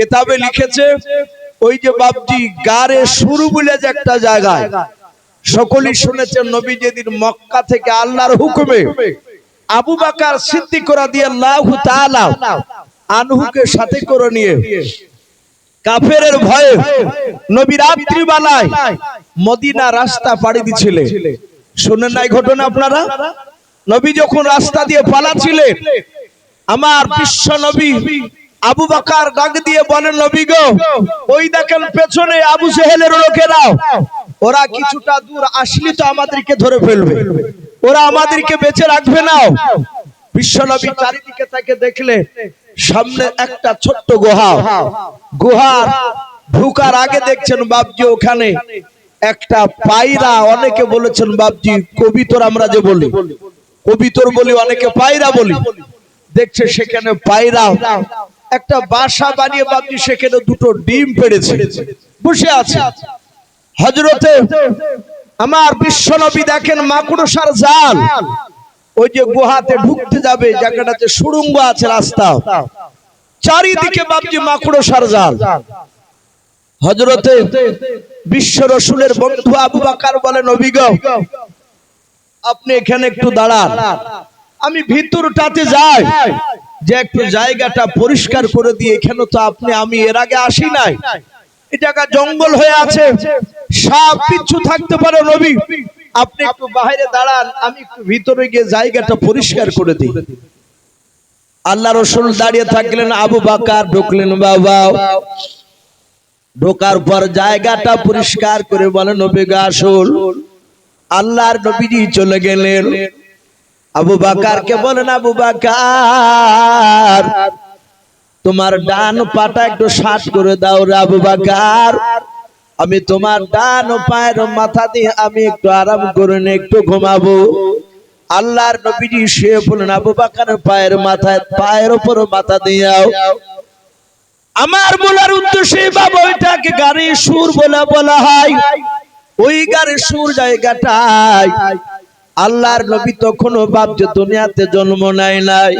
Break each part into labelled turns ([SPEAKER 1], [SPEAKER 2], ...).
[SPEAKER 1] কিতাবে লিখেছে ওই যে বাপজি গারে শুরু বলে যে একটা জায়গায় সকলেই শুনেছেন নবী যেদিন মক্কা থেকে আল্লাহর হুকুমে আবু বকর সিদ্দিক রাদিয়াল্লাহু তাআলা আনহুকে সাথে করে নিয়ে কাফেরের ভয়ে নবী রাত্রি বেলায় মদিনা রাস্তা পাড়ি দিছিলেন। শুনেন নাই ঘটনা আপনারা? নবী যখন রাস্তা দিয়ে পালাচ্ছিলেন আমার বিশ্ব নবী আবু বকর ডাক দিয়ে বলেন, নবী গো, ওই দেখেন পেছনে আবু জেহেলের লোকেরা, ওরা কিছুটা দূর আসলে তো আমাদেরকে ধরে ফেলবে, ওরা আমাদেরকে বেঁচে রাখবে না। বিশ্ব নবী চারিদিকে তাকে দেখলে সামনে একটা ছোট্ট গুহার ঢুকার আগে দেখছেন বাপজি ওখানে একটা পায়রা, অনেকে বলেছেন বাপজি কবিতর, আমরা যে বলি কবিতর বলি, অনেকে পায়রা বলি, দেখছে সেখানে পায়রা একটা বাসা বানিয়ে বাপজি সেখানে দুটো ডিম পেড়েছে, বসে আছে। হযরতে আমার বিশ্ব নবী দেখেন মাকড়সার জাল, ওই যে গুহাতে ঢুকতে যাবে জায়গাটাতে সুড়ঙ্গ আছে, রাস্তা চারিদিকে বাপজি মাকড়সার জাল। হযরতে বিশ্ব রাসূলের বন্ধু আবু বকর বলে, নবী গো, আপনি এখানে একটু দাঁড়ান, আমি ভিতরটাতে যাই, যে একটু জায়গাটা পরিষ্কার করে দিয়ে, এখানে তো আমি এর আগে আসি নাই, এই জায়গা জঙ্গল হয়ে আছে, সাপ বিচ্ছু থাকতে পারে, নবী আপনি একটু বাইরে দাঁড়ান, আমি একটু ভিতরে গিয়ে জায়গাটা পরিষ্কার করে দিই। আল্লাহ রাসূল দাঁড়িয়ে থাকলেন, আবু বকর ঢুকলেন। বাবা ঢোকার পর জায়গাটা পরিষ্কার করে বলে, নবী গো আসুন। আল্লাহর নবীজি চলে গেলেন। আবু বকরকে বলেন, আবু বকর তোমার ডান পাটা একটু সাট করে দাও রে আবু বকর, আমি তোমার ডান পায়ের মাথা দিয়ে আমি একটু আরাম করে নে, একটু ঘুমাবো। আল্লাহর নবীজি শুয়ে পড়লেন, আবু বকরের পায়ের উপর মাথা দিয়াও। আমার বলার উদ্দেশ্য বাবা, ওইটাকে গারে সুর বলা হয়। ওই গারে সুর জায়গাটায় আল্লাহর নবী তখনও বাপজি দুনিয়াতে জন্ম নেয় নাই।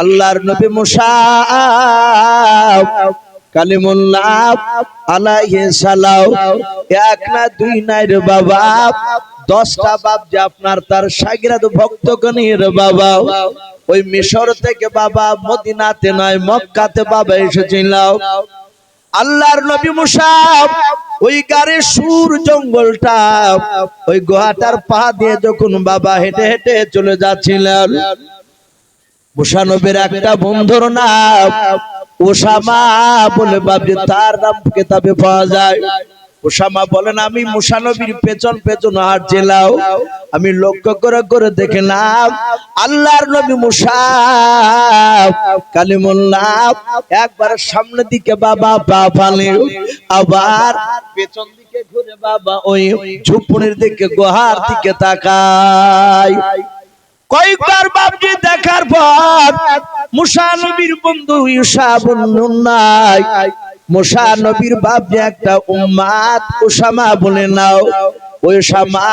[SPEAKER 1] আল্লাহর নবী মুসা কালিমুল্লাহ আলাইহিস সালাম এক না দুই নাই রে বাবা, 10টা বাপজি আপনার তার শাগিরাত ভক্তগণের বাবা ওই মিশর থেকে বাবা মদিনাতে নয় মক্কাতে বাবা এসেছিল। আল্লাহর নবী মুসা ওই গারে সুর জঙ্গলটা ওই গুহাটার পা দিয়ে যখন বাবা হেঁটে হেঁটে চলে যাচ্ছিলেন, মুসা নবীর একটা বন্ধুর নাম ওসামা বলে বাপজি তার নাম কিতাবে পাওয়া যায়। ওসামা বলেন, আমি মুসা নবীর পেছন পেছন হাঁটছিলাম, আমি লক্ষ্য করে করে দেখলাম আল্লাহর নবী মুসা কালিমুল্লাহ একবার সামনের দিকে বাবা পা ফালে, আবার পেছন দিকে ঘুরে বাবা ওই ঝুপড়ির দিকে গুহার দিকে তাকায়। কয়েকবার বাপজি দেখার পর মুসা নবীর বন্ধু ইউসা বন্ধু নাই, মুসা নবীর বাপজি একটা উম্মাত ওসামা বলে নাও। ওই ওসামা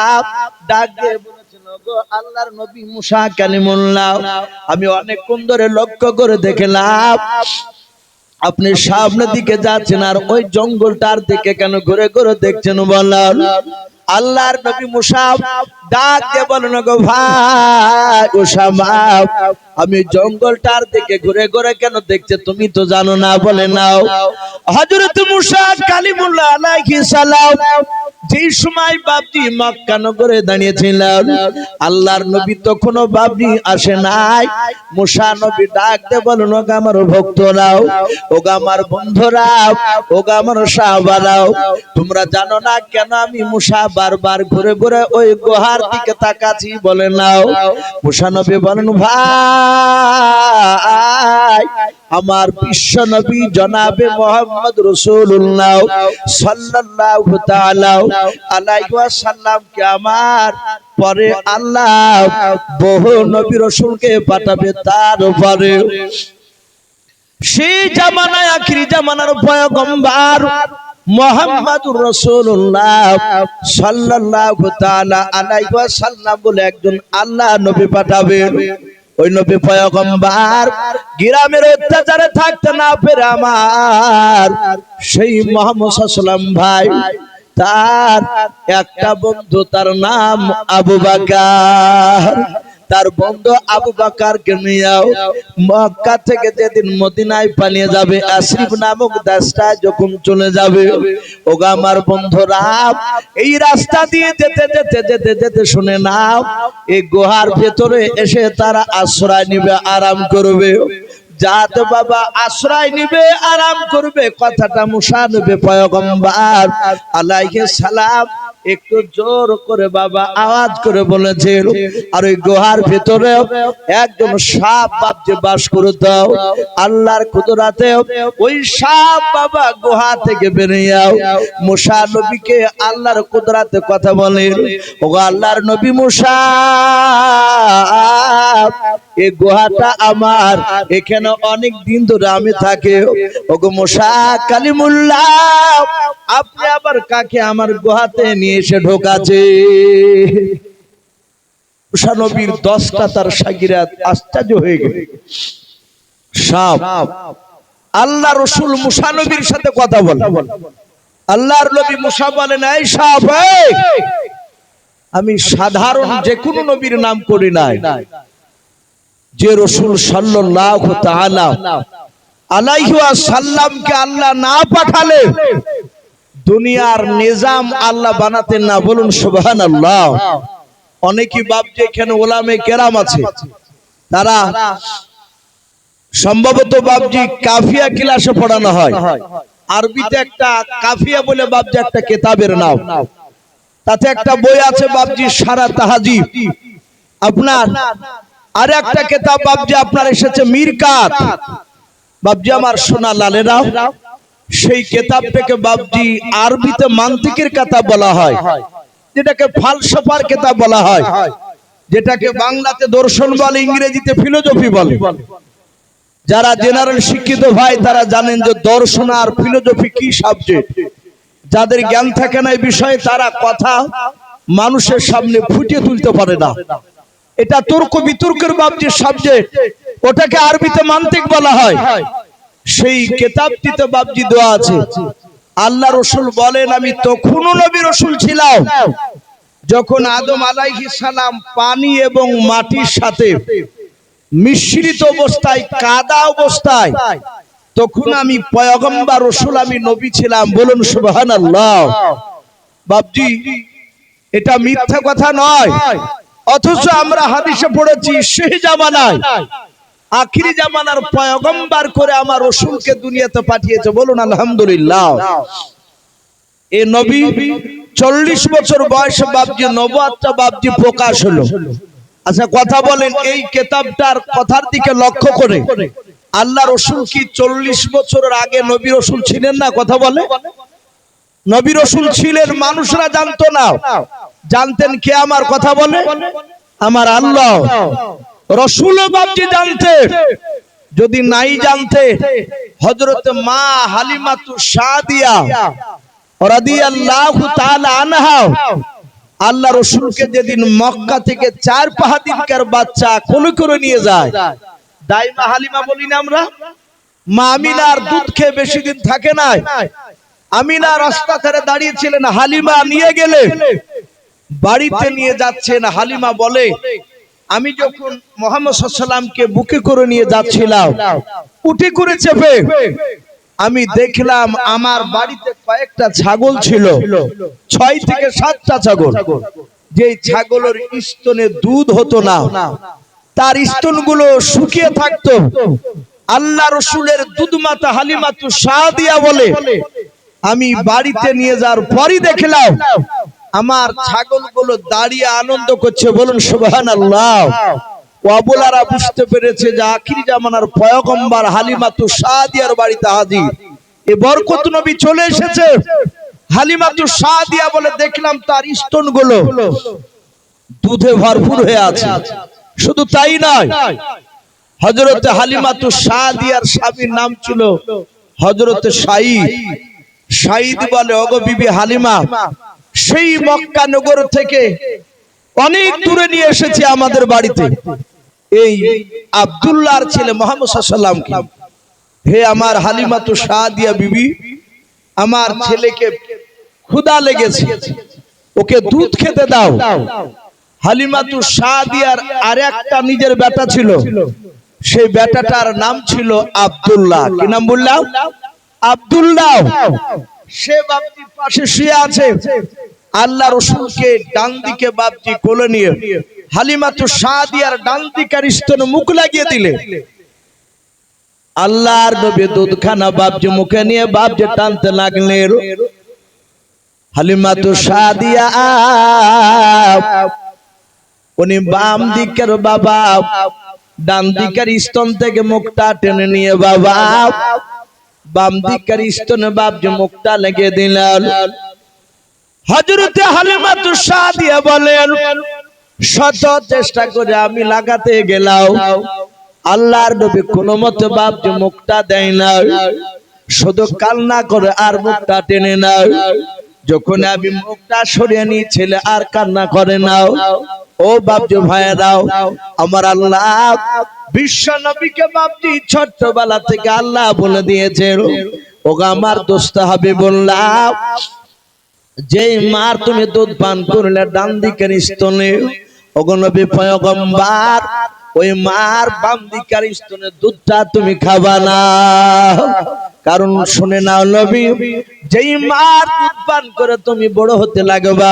[SPEAKER 1] ডাক দিয়ে বলেছিল, গো আল্লাহর নবী মুসা কালিমুল্লাহ, আমি অনেকক্ষণ ধরে লক্ষ্য করে দেখলাম আপনি সামনের দিকে যাচ্ছেন আর ওই জঙ্গলটার দিকে কেন ঘুরে ঘুরে দেখছেন বলেন। আল্লাহর নবী মুসা ডাক দিয়ে বলেন, গো ভাই ওসামা, আমি জঙ্গলটার দিকে ঘুরে ঘুরে কেন দেখছে তুমি তো জানো না, বলে নাও। হযরত মুসা কালিমুল্লাহ আলাইহিস সালাম যেই সময় বাপজি মক্কা নগরে দাঁড়িয়েছিলেন, আল্লাহর নবী তখনও বাপজি আসে নাই। মুসা নবী ডাক দিয়ে বলেন, ওগো আমার ভক্তরাও, ওগো আমার বন্ধুরাও, ওগো আমার সাহাবারাও, তোমরা জানো না কেন আমি মুসা বারবার ঘুরে ঘুরে ওই গুহার দিকে তাকাচ্ছি, বলে নাও। মুসা নবী বলেন, ভাই আমার বিশ্ব নবী জনাবে মুহাম্মদ রাসূলুল্লাহ সাল্লাল্লাহু তাআলা আলাইহি ওয়াসাল্লাম কে আমার পরে আল্লাহ বহু নবী রাসূলকে পাঠাবে, তার উপরে সেই জামানায় আখিরি জামানার পয়গম্বর মুহাম্মদুর রাসূলুল্লাহ সাল্লাল্লাহু তাআলা আলাইহি ওয়াসাল্লাম বলে একজন আল্লাহ নবী পাঠাবেন। ওই নবী পয়গম্বর গ্রামের অত্যাচারে থাকতে না পেরে আমার সেই মুহাম্মদ সাল্লাল্লাহু আলাইহি ওয়াসাল্লাম ভাই তার একটা বন্ধু, তার নাম আবু বকর, তার বন্ধু আবু বকরকে নিয়ে মক্কা থেকে যেদিন মদিনায় পালিয়ে যাবে, আশরিফ নামক দেশটায় যখন চলে যাবে, ওগো আমার বন্ধুরা, এই রাস্তা দিয়ে যেতে যেতে যেতে যেতে শুনে নাও, এই গুহার ভেতরে এসে তারা আশ্রয় নিবে, আরাম করবে। যাতে বাবা আশ্রয় নিবে, আরাম করবে, কথাটা মুসা নবী পয়গম্বর আলাইহিস সালাম একটু জোর করে বাবা আওয়াজ করে বলেছিল। আর ওই গুহার ভিতরে একজন সাপ বাপজি বাস করতো। আল্লাহর কুদরতে ওই সাপ বাবা গুহা থেকে বেরিয়ে মুসা নবীকে আল্লাহর কুদরতে কথা বলেন, ওগো আল্লাহর নবী মুসা, এই গুহাটা আমার, এখানে অনেক দিন ধরে আমি থাকি। ওগো মুসা কালিমুল্লাহ, আপনি আবার কাকে আমার গুহাতে নিয়ে এসে ঢোকাছে? মুসা নবীর 10টা তার শাগিরাত আশ্চর্য হয়ে গেল। সাপ, আল্লাহ রাসূল মুসা নবীর সাথে কথা বলে। আল্লাহর নবী মুসা বলেন, এই সাপ, আমি সাধারণ যে কোনো নবীর নাম করি নাই, যে রাসূল সাল্লাল্লাহু তাআলা আলাইহি ওয়াসাল্লামকে আল্লাহ না পাঠালে দুনিয়ার নিজাম আল্লাহ বানাতেন না। বলুন সুবহানাল্লাহ। অনেকেই ভাবছে এখানে ওলামে কেরাম আছে, তারা সম্ভবত ভাবছি কাফিয়া ক্লাসে পড়ানো হয়। আরবিতে একটা কাফিয়া বলে ভাবছি একটা কিতাবের নাম, তাতে একটা বই আছে ভাবছি সারা তাহাজিব। আপনার আর একটা কিতাব ভাবছি আপনার এসেছে মিরকাত, ভাবছি আমার সোনা লালেরা, সেই কিতাবটাকে ভাবছি আরবিতে মান্তিকের কিতাব বলা হয়, যেটাকে ফালসাফার কিতাব বলা হয়, যেটাকে বাংলাতে দর্শন বলে, ইংরেজিতে ফিলোসফি বলে। যারা জেনারেল শিক্ষিত ভাই তারা জানেন যে দর্শন আর ফিলোসফি কি সাবজেক্ট। যাদের জ্ঞান থাকে না এই বিষয়ে, তারা কথা মানুষের সামনে ফুটিয়ে তুলতে পারে না। এটা তর্ক বিতর্কের ভাবছি সাবজেক্ট, ওটাকে আরবিতে মান্তিক বলা হয়। সেই কিতাবটিতে ভাবছি দেওয়া আছে, আল্লাহ রাসূল বলেন, আমি তখনও নবী রাসূল ছিলাম যখন আদম আলাইহিস সালাম পানি এবং মাটির সাথে মিশ্রিত অবস্থায়, কাদা অবস্থায়, তখন আমি পয়গম্বর রাসূল, আমি নবী ছিলাম। বলুন সুবহানাল্লাহ। বাপজি এটা মিথ্যা কথা নয়, অথচ আমরা হাদিসে পড়েছি সেই জামানায় আখিরি জামানার পয়গম্বর করে আমার রাসূলকে দুনিয়াতে পাঠিয়েছে। বলুন আলহামদুলিল্লাহ। এই নবী 40 বছর বয়সে বাপজি নবুয়তটা বাপজি প্রকাশ হলো। আচ্ছা কথা বলেন, এই কিতাবটার কথার দিকে লক্ষ্য করে আল্লাহ রাসূল কি 40 বছরের আগে নবী রাসূল ছিলেন না? কথা বলে, নবী রাসূল ছিলেন, মানুষরা জানতো না। জানতেন কে? আমার কথা বলে, আমার আল্লাহ। রাসূলও বাপজি জানতে, যদি নাই জানতে হযরত মা হালিমাতু সাদিয়া রাদিয়াল্লাহু তাআলা আনহা আল্লাহ রাসূলকে যেদিন মক্কা থেকে 4-5 দিনকার বাচ্চা কোলে করে নিয়ে যায়, দাইমা হালিমা বলি না আমরা, মা আমিনার দুধ খেয়ে বেশি দিন থাকে নাই। আমিনা রাস্তা ধারে দাঁড়িয়েছিলেন, হালিমা নিয়ে গেলে বাড়িতে নিয়ে যাচ্ছেন। হালিমা বলে, আমি যখন মুহাম্মদ সাল্লাল্লাহু আলাইহি ওয়াসাল্লামকে বুকে করে নিয়ে যাচ্ছিলাম, উঠে করে চেপে আমি দেখলাম আমার বাড়িতে কয়েকটা ছাগল ছিল, 6 থেকে 7টা ছাগল। যে ছাগলের স্তনে দুধ হতো না, তার স্তনগুলো শুকিয়ে থাকতো। আল্লাহ রাসূলের দুধমাতা হালিমাতু সাদিয়া বলে, আমি বাড়িতে নিয়ে যাওয়ার পরই দেখলাম আমার ছাগলগুলো দাঁড়িয়ে আনন্দ করছে। বলুন সুবহানাল্লাহ। ওয়াবুলারা বুঝতে পেরেছে যে আখিরি জামানার পয়গম্বর হালিমাতু সাদিয়ার বাড়িতে হাজির, এই বরকত নবী চলে এসেছে। হালিমাতু সাদিয়া বলে, দেখলাম তার স্তনগুলো দুধে ভরপুর হয়ে আছে। শুধু তাই নয়, হযরত হালিমাতু সাদিয়ার স্বামীর নাম ছিল হযরত সাঈদ। সাঈদ বলে, ওগো বিবি হালিমা, সেই মক্কা নগর থেকে অনেক দূরে নিয়ে এসেছি আমাদের বাড়িতে। এই আব্দুল্লাহর ছেলে মুহাম্মদ সাল্লাল্লাহু আলাইহি ওয়াসাল্লামকে, হে আমার হালিমাতু সাদিয়া বিবি, আমার ছেলেকে ক্ষুধা লেগেছে, ওকে দুধ খেতে দাও। হালিমাতু সাদিয়ার আরেকটা নিজের বেটা ছিল, সেই বেটাটার নাম ছিল আব্দুল্লাহ। কি নাম বললাম? আব্দুল্লাহ। সে বাপজির পাশে শুয়ে আছে। আল্লাহ রাসূলকে ডান দিকে বাপজি কোলে নিয়ে হালিমাতু সাদিয়ার ডান দিকের স্তনে মুখ লাগিয়ে দিলে। আল্লাহর নবী দুধখানা বাপজি মুখে নিয়ে বাপজি টানতে লাগলেন। হালিমাতু সাদিয়া উনি বাম দিকের বাবা ডান দিকের স্তন থেকে মুখটা টেনে নিয়ে বাবা বাম দিকের স্তনে বাপজি মুখটা লাগিয়ে দিলেন। হযরতে হালিমাতু সাদিয়া বলেন, শত চেষ্টা করে আমি লাগাতে গেলাম, আল্লাহর নবী কোনো মতে বাপজি মুখটা দেয় না, শুধু কান্না করে আর মুখটা টেনে নাও। যখন আমি মুখটা সরিয়ে নিয়ে ছেলে আর কান্না করে নাও। ও বাপজি ভাইরাও, আমার আল্লাহ বিশ্ব নবীকে বাপজি ছোট্টবেলা থেকে আল্লাহ বলে দিয়েছে, ওগো আমার দোস্ত হাবিবুল্লাহ, যেই মার তুমি দুধ পান করলে ডান দিকের স্তনে, ওগো নবী পয়গম্বর, ওই মার বাম দিকের স্তনে দুধটা তুমি খাবা না। কারণ শুনে নাও নবী, যেই মার দুধ পান করে তুমি বড় হতে লাগবা,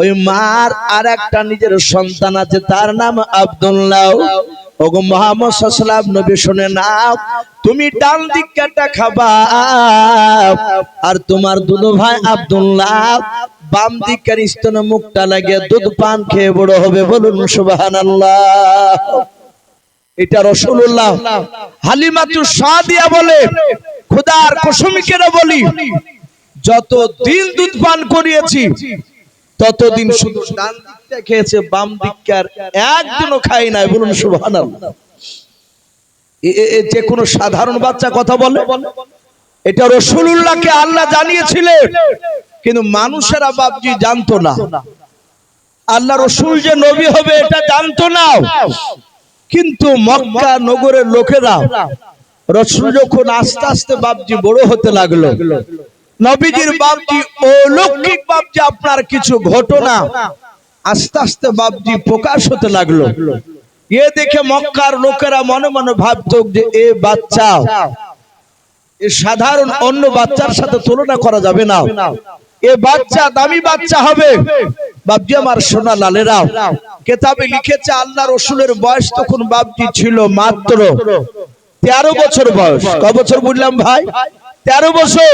[SPEAKER 1] ওই মার আর একটা নিজের সন্তান আছে, তার নাম আব্দুল্লাহ। ওগো মুহাম্মদ সাল্লাল্লাহু আলাইহি ওয়াসাল্লাম নবী শুনে নাও, তুমি ডান দিকটা খাবা আর তোমার দুধ ভাই আব্দুল্লাহ বাম দিকের স্তনে মুখটা লাগিয়ে দুধ পান খেয়ে বড় হবে। বলুন সুবহানাল্লাহ। এটা রাসূলুল্লাহ। হালিমাতু সাদিয়া বলে, খোদার কসম করে বলি, যত দিন দুধ পান করিয়েছি ততদিন শুধু ডান দিকটা খেয়েছে, বাম দিককার একদিনও খাই নাই। বলুন সুবহানাল্লাহ। যে কোনো সাধারণ বাচ্চা কথা বলে? এটা রাসূলুল্লাহকে আল্লাহ জানিয়েছিলেন, কিন্তু মানুষেরা বাপজি জানতো না। আল্লাহ রাসূল যে নবী হবে এটা জানতো না। কিন্তু মক্কা নগরের লোকেরা রাসূল যখন আস্তে আস্তে বাপজি বড় হতে লাগলো, নবীজির বাপজি অলৌকিক বাপজি আপনার কিছু ঘটনা আস্তে আস্তে বাপজি প্রকাশ হতে লাগলো। এ দেখে মক্কার লোকেরা মনে মনে ভাবতো যে এ বাচ্চা এ সাধারণ অন্য বাচ্চার সাথে তুলনা করা যাবে না, এ বাচ্চা দামি বাচ্চা হবে। বাপজি আমার সোনা লালেরা, কিতাবে লিখেছে আল্লাহ রাসূলের বয়স তখন বাপজি ছিল মাত্র 13 বছর বয়স। কত বছর বললাম ভাই? 13 বছর।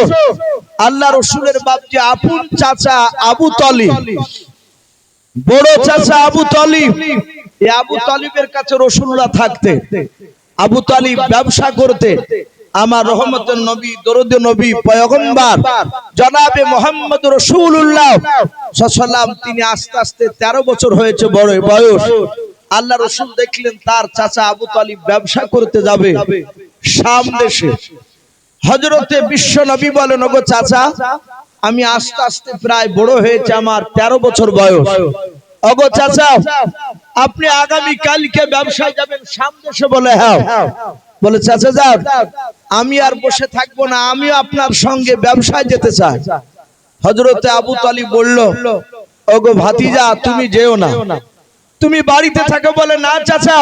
[SPEAKER 1] আল্লাহ রাসূলের বাপজি আপন চাচা আবু তালিব, বড় চাচা আবু তালিব, এই আবু তালিবের কাছে রাসূলুল্লাহ থাকতে। আবু তালিব ব্যবসা করতে। আমার রহমতের নবী, দরুদ নবী, পয়গম্বর জনাবে মুহাম্মদ রাসূলুল্লাহ সাল্লাল্লাহু আলাইহি ওয়াসাল্লাম তিনি আস্তে আস্তে 13 বছর হয়েছে বড় বয়স। আল্লাহ রাসূল দেখলেন তার চাচা আবু তালিব ব্যবসা করতে যাবে শাম দেশে। হযরতে বিশ্ব নবী বলেন, ওগো চাচা, আমি আস্তে আস্তে প্রায় বড় হয়েছে, আমার 13 বছর বয়স। ওগো চাচা, আপনি আগামী কালকে ব্যবসায় যাবেন শাম দেশে? বলে হ্যাঁ। বলে চাচা যান, আমি আর বসে থাকবো না, আমিও আপনার সঙ্গে ব্যবসায় যেতে চাই। হযরতে আবু তালিব বলল, ওগো ভাতিজা, তুমি যেও না, তুমি বাড়িতে থাকো। বলে না চাচা,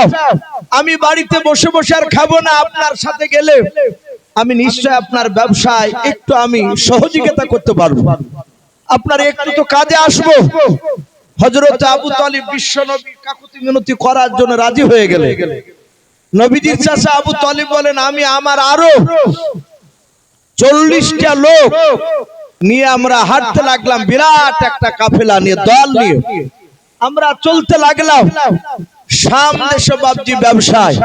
[SPEAKER 1] আমি বাড়িতে বসে বসে আর খাবো না, আপনার সাথে গেলে আমি নিশ্চয় আপনার ব্যবসায় একটু আমি সহযোগিতা করতে পারবো, আপনার একটু তো কাজে আসবো। হযরত আবু তালিব বিশ্ব নবী কাকুতি মিনতি করার জন্য রাজি হয়ে গেলেন। নবীজির চাচা আবু তালিব বলেন, আমি আমার আরো 40টা লোক নিয়ে আমরা হাঁটতে লাগলাম, বিরাট একটা কাফেলা নিয়ে, দল নিয়ে আমরা চলতে লাগলাম শাম দেশে বাপজি ব্যবসায়।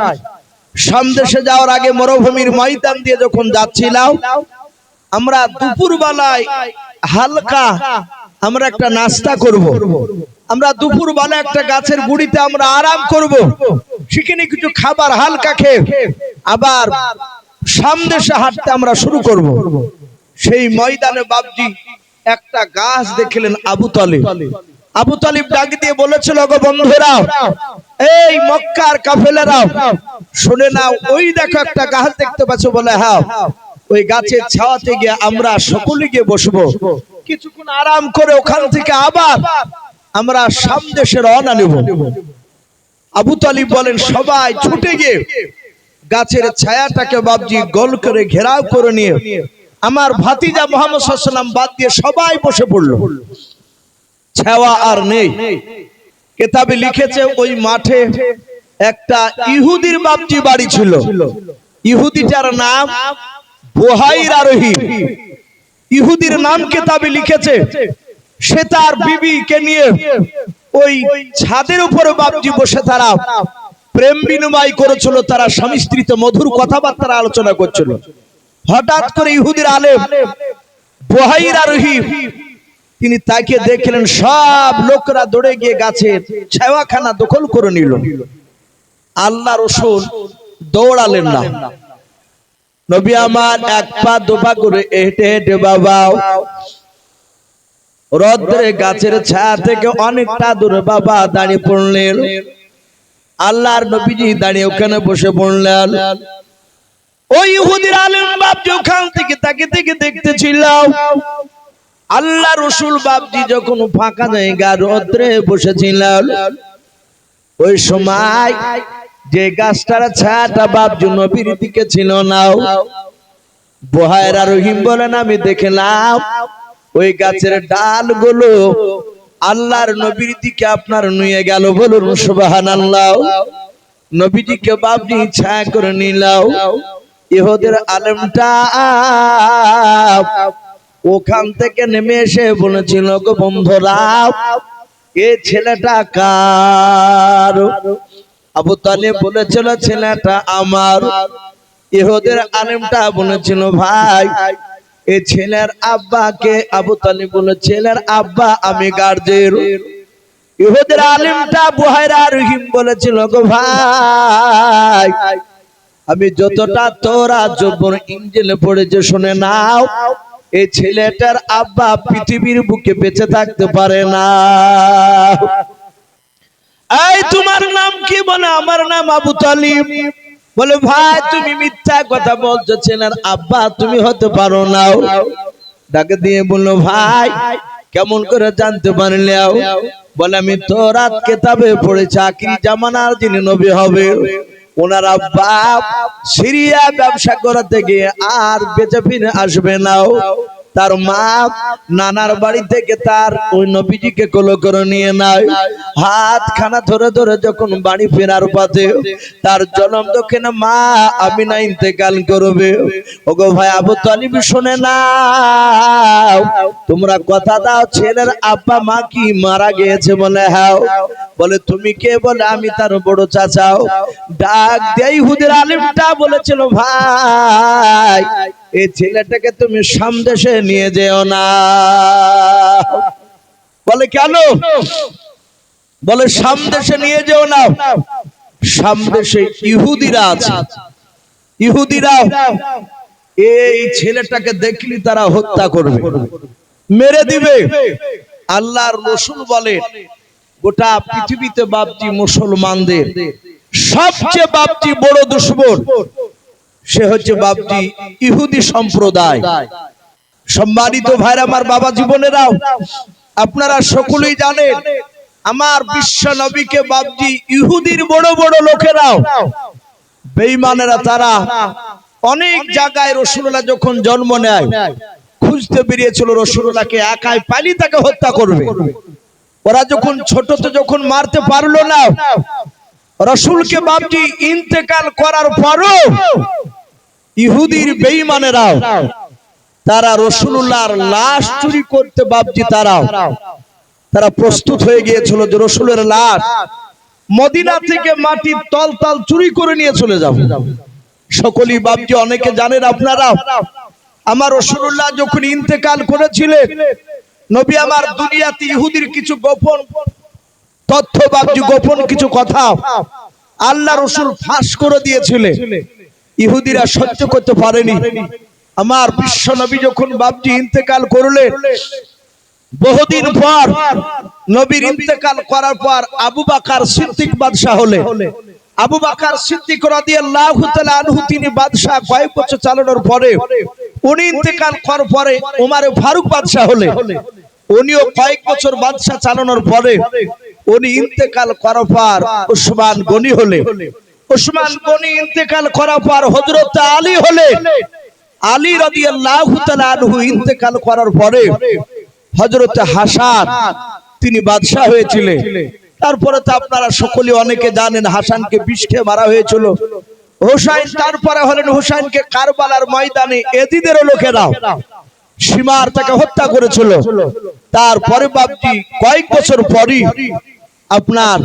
[SPEAKER 1] শাম দেশে যাওয়ার আগে মরুভূমির ময়দান দিয়ে যখন যাচ্ছিলাম, আমরা দুপুর বেলায় হালকা আমরা একটা নাস্তা করব। আমরা দুপুর বেলা একটা গাছের গুড়িতে আমরা আরাম করব, সেখানে কিছু খাবার হালকা খেয়ে আবার সামদেশে হাঁটতে আমরা শুরু করব। সেই ময়দানে বাপজি একটা গাছ দেখলেন আবু তালিব। আবু তালিব ডাক দিয়ে বলেছিল, গো বন্ধুরা, এই মক্কার কাফেলারা শুনে নাও, ওই দেখো একটা গাছ দেখতে পাচ্ছ, বলে হ্যাঁ, ওই গাছের ছায়াতে গিয়ে আমরা সকলে গিয়ে বসবো, কিছুক্ষণ আরাম করে ওখান থেকে আবার আমরা সামদেশে রওনা নেব। আবু তালিব বলেন সবাই ছুটে গিয়ে গাছের ছায়াটাকে বাবজি গোল করে ঘেরাও করে নিয়ে আমার ভাতিজা মুহাম্মদ সাল্লাল্লাহু আলাইহি ওয়াসাল্লাম বাদ দিয়ে সবাই বসে পড়লো। ছায়া আর নেই। কিতাবে লিখেছে ওই মাঠে একটা ইহুদির বাবজি বাড়ি ছিল। ইহুদিটার নাম বুহাইরা রহিম। ইহুদির নাম কিতাবে লিখেছে। সে তার বিবিকে নিয়ে ওই ছাদের উপরে বাবজি বসে তারা প্রেম বিনিময় করেছিল, তারা স্বামী স্ত্রীতে মধুর কথাবার্তা আলোচনা করছিল। হঠাৎ করে ইহুদির আলেম বুহাইরা রহিম তিনি তাকে দেখলেন, সব লোকরা দৌড়ে গিয়ে গাছের ছায়াখানা দখল করে নিল। আল্লাহ রাসূল দৌড়ালেন না। নবী আমার এক পা দুপা করে হেঁটে হেঁটে বাবা রোদ্রে গাছের ছায়া থেকে অনেকটা দূরে বাবা দাঁড়িয়ে পড়লেন। আল্লাহর নবীজি দাঁড়িয়ে ওখানে বসে পড়লেন। ওই ইহুদির আলেম বাপজি ওখান থেকে তাকে দেখতেছিলাম। আল্লাহ রাসূল বাপজি যখন ফাঁকা জায়গা রোদ্রে বসেছিলেন, ওই সময় যে গাছটার ছায়াটা বাপজি নবীর দিকে ছিল না, বুহাইরা রহিম বলেন আমি দেখলাম ওই গাছের ডালগুলো আল্লাহর নবীর দিকে আপনার নিয়ে গেল। বলুন সুবহানাল্লাহ। নবীজিকে বাপজি ছায়া করে নিলাও। ইহুদের আলেমটা ওখান থেকে নেমে এসে বলেছিল, গো বন্ধুরা, এই ছেলেটা কার? আবু তালিব বলেছিল ছেলেটা আমার। ইহুদের আলেমটা বলেছিল ভাই এই ছেলের আব্বাকে। আবু তালিব বলে ছেলের আব্বা আমি গার্জেন। ইহুদের আলেমটা বুহাইরা রহিম বলেছিল, গো ভাই আমি যতটা তোরা জবর ইঞ্জিলে পড়েছে শুনে নাও, এই ছেলেটার আব্বা পৃথিবীর বুকে বেঁচে থাকতে পারে না। এই তোমার নাম কি? বলে আমার নাম আবু তালিব। বলে ভাই তুমি মিথ্যা কথা বলছো, ছেলের আব্বা তুমি হতে পারো না। ডাকে দিয়ে বললো ভাই কেমন করে জানতে পারলে? বলে আমি তোরাত কিতাবে পড়েছি আখিরি জামানার যিনি নবী হবে ওনার আব্বা সিরিয়া ব্যবসা করতে গিয়ে আর বেঁচে ফিরে আসবে না। তার মা নানার বাড়ি থেকে তার ওই নবীজিকে কোলে করে নিয়ে নেয়। হাত খানা ধরে ধরে যখন বাড়ি ফেরার পথে তার জনম দক্ষিণে মা আমিনা ইন্তেকাল করবে। ওগো ভাই আবু তালিব শুনে নাও, তোমরা কথা দাও ছেলের আব্বা মা কি মারা গিয়েছে? বলে হ্যাঁ। বলে তুমি কে? বলে আমি তার বড় চাচাও। ডাক দেই ইহুদির আলেমটা বলেছিল ভাই এই ছেলেটাকে তুমি সামদেশে নিয়ে যেও না। বলে কেন? বলে সামদেশে নিয়ে যেও না, সামদেশে ইহুদিরা আছে। ইহুদিরা এই ছেলেটাকে দেখলি তারা হত্যা করবে, মেরে দিবে। আল্লাহর রাসূল বলে গোটা পৃথিবীতে বাপজি মুসলমানদের সবচেয়ে বাপজি বড় দুশমন সে হচ্ছে বাপজি ইহুদি সম্প্রদায়। সম্মানিত ভাইরা আমার, বাবা জীবনেরাও আপনারা সকলেই জানেন আমার বিশ্ব নবীকে বাপজি ইহুদির বড় বড় লোকেরাও বেঈমানেরা তারা অনেক জায়গায় রাসূলুল্লাহ যখন জন্ম নেয় খুঁজতে বেরিয়েছিল রাসূলুল্লাহকে, একাই পালি তাকে হত্যা করবে। ওরা যখন ছোটতে যখন মারতে পারলো না, রাসূলকে বাপজি ইন্তেকাল করার পরও ইহুদির বেঈমানেরা তারা রাসূলুল্লাহর লাশ চুরি করতে বাপজি তারা প্রস্তুত হয়ে গিয়েছিল যে রাসূলের লাশ মদিনা থেকে মাটির তলতাল চুরি করে নিয়ে চলে যাবে। সকলেই বাপজি অনেকে জানেন আপনারা আমার রাসূলুল্লাহ যখন ইন্তেকাল করেছিলেন, নবী আমার দুনিয়াতে ইহুদির কিছু গোপন তথ্য বাপজি গোপন কিছু কথা আল্লাহ রাসূল ফাঁস করে দিয়েছিলেন। ইহুদিরা সহ্য করতে পারেনি। আমার বিশ্ব নবী যখন বাপজি ইন্তেকাল করলেন, বহুদিন পর নবীর ইন্তেকাল করার পর আবু বকর সিদ্দিক বাদশাহ হলে। আবু বকর সিদ্দিক রাদিয়াল্লাহু তাআলা আনহু তিনি বাদশাহ কয়েক বছর চালানোর পরে উনি ইন্তেকাল করার পরে ওমর ফারুক বাদশাহ হলে। উনিও কয়েক বছর বাদশাহ চালানোর পরে উনি ইন্তেকাল করার পর উসমান গনি হলে। উসমান গনি ইন্তেকাল করার পর হযরত আলী হলে। আলী রাদিয়াল্লাহু তাআলা আনহু ইন্তেকাল করার পরে হযরত হাসান তিনি বাদশাহ হয়েছিলেন। তারপরে তো আপনারা সকলে অনেকে জানেন হাসানকে বিষ খেয়ে মারা হয়েছিল। হুসাইন তারপরে হলেন, হুসাইনকে কারবালার ময়দানে এজিদের লোকেরা সীমার তাকে হত্যা করেছিল। তারপরে বাপজি কয়েক বছর পরই আপনার